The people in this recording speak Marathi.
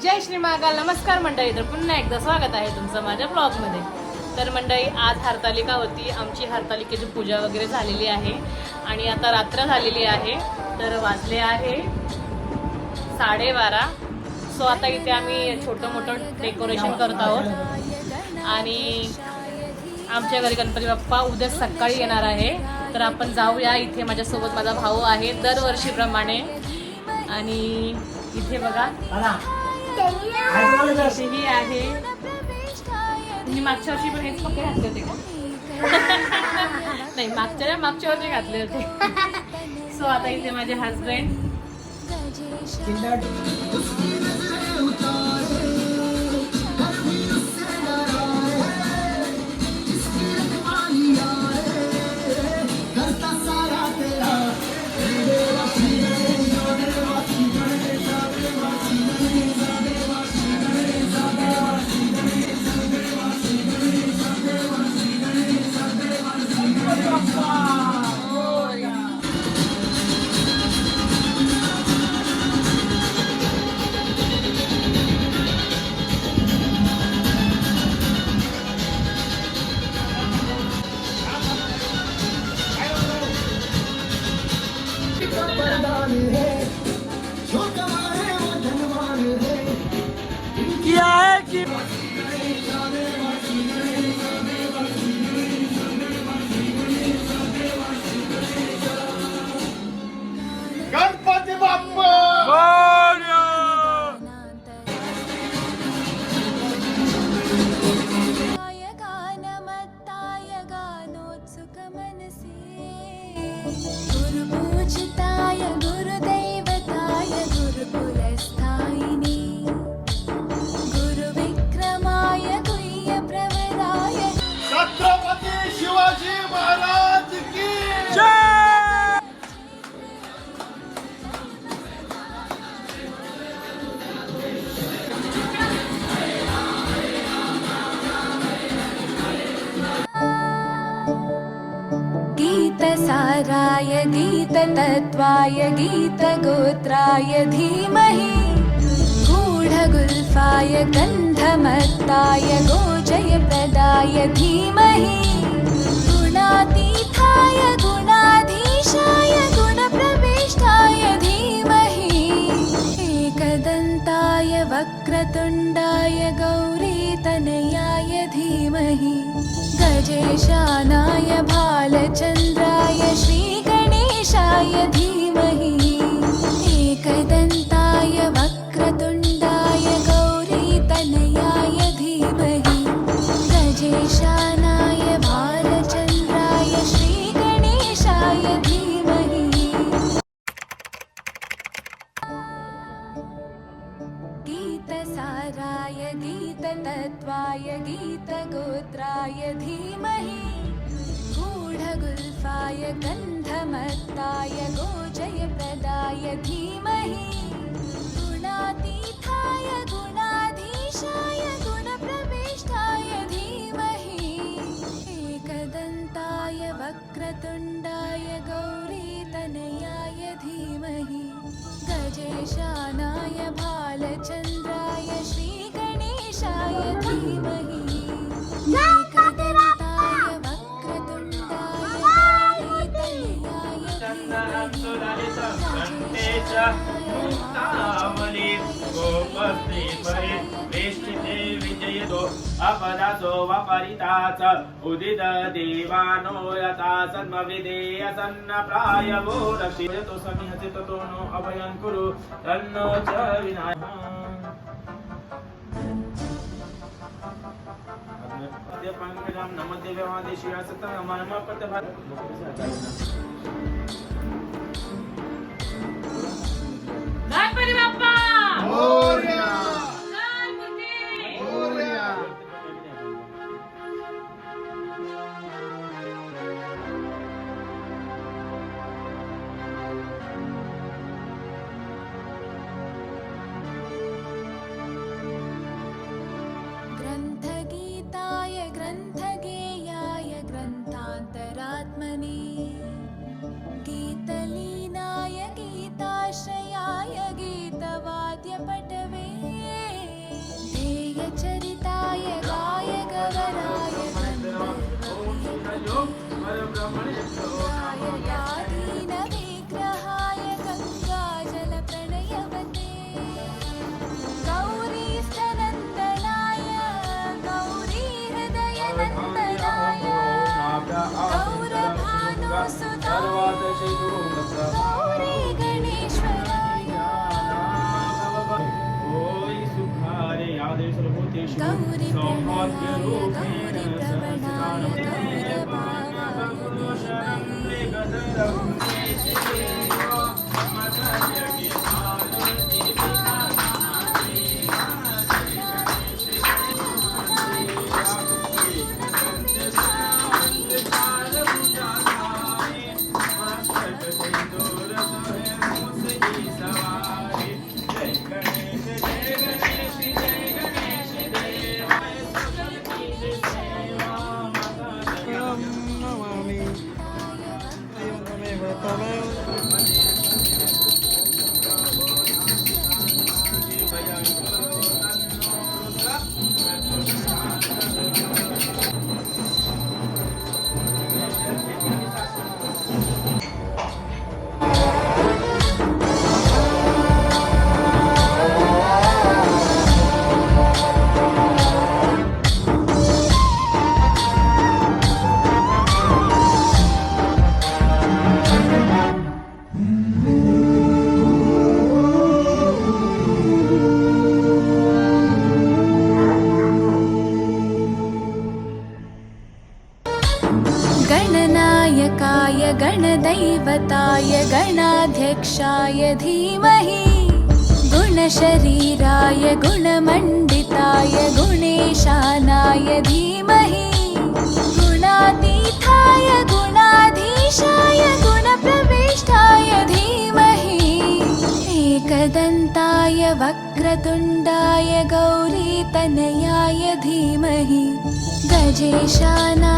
जय श्री महाकाल. नमस्कार मंडळी. तर पुन्हा एकदा स्वागत आहे तुमचं माझ्या ब्लॉगमध्ये. तर मंडळी, आज हरतालिका होती. आमची हरतालिकेची पूजा वगैरे झालेली आहे आणि आता रात्र झालेली आहे. तर वाजले आहे 12:30. सो आता इथे आम्ही छोटं मोठं डेकोरेशन करत आहोत आणि आमच्या घरी गणपती बाप्पा उद्या सकाळी येणार आहे. तर आपण जाऊया. इथे माझ्यासोबत माझा भाऊ आहे दरवर्षीप्रमाणे. आणि इथे बघा ही आहे. मी मागच्या वर्षी पण हेच कपडे घातले होते का? नाही, मागच्या वर्षी घातले होते. सो आता इथे माझे हजबंड गणपती बाप्पा गुरुपूजिताय गुरुदैवताय गुरुकुलस्थायिने गुरुविक्रमाय गुह्यप्रवराय छत्रपती शिवाजी महाराज की गीतसाराय गीततत्त्वाय गीतगोत्राय धीमहि गूढगुल्फाय गन्धमत्ताय गोजयप्रदाय धीमहि गुणातीताय गुणाधीशाय गुणप्रविष्टाय धीमहि एकदन्ताय वक्रतुण्डाय गौरीतनयाय धीमहि गजेशानाय भालचन्द्राय श्रीगणेशाय धीमहि एकदन्ताय वक्रतुण्डाय गौरीतनयाय धीमहि गजेशानाय भालचन्द्राय श्रीगणेशाय धीमहि गीतसाराय गीततत्त्वाय गीतगोत्राय धीमहि गूढगुल्फाय गन्धमत्ताय गोजयप्रदाय धीमहि गुणातीताय गुणाधीशाय गुणप्रविष्टाय धीमहि एकदन्ताय वक्रतुण्डाय गौरीतनयाय धीमहि गजेशानाय भालचन्द्राय श्रीगणेशाय धीमहि एकदन्ताय वक्रतुण्डाय अपदासो वपरिताच उदित देवानो यथा सन्मविधेय सन्नप्रायवो रक्षितो समिहति ततो नो अभयं कुरु तन्नो च विनायकः अद्य पंकजं नमते व्यवादेशिया सततं मनमपतभा गणपती बाप्पा मोरया गणपती. मोरया ग्रन्थगीताय ग्रन्थगेयाय ग्रन्थान्तरात्मने गीतलीनाय गीताश्रयाय गीतव दीनविग्रहाय गङ्गाजलप्रणयवते गौरीस्तनन्दनाय गौरीहृदयनन्दनाय गौरभानुसुताय गौरी गणेश्वराय गौरी प्रणयाय गौरी प्रवणाय गणनायकाय गणदैवताय गणाध्यक्षाय धीमहि गुणशरीराय गुणमण्डिताय गुणेशानाय धीमहि गुणातीताय गुणाधीशाय गुणप्रविष्टाय धीमहि एकदन्ताय वक्रतुण्डाय गौरीतनयाय धीमहि गजेशानाय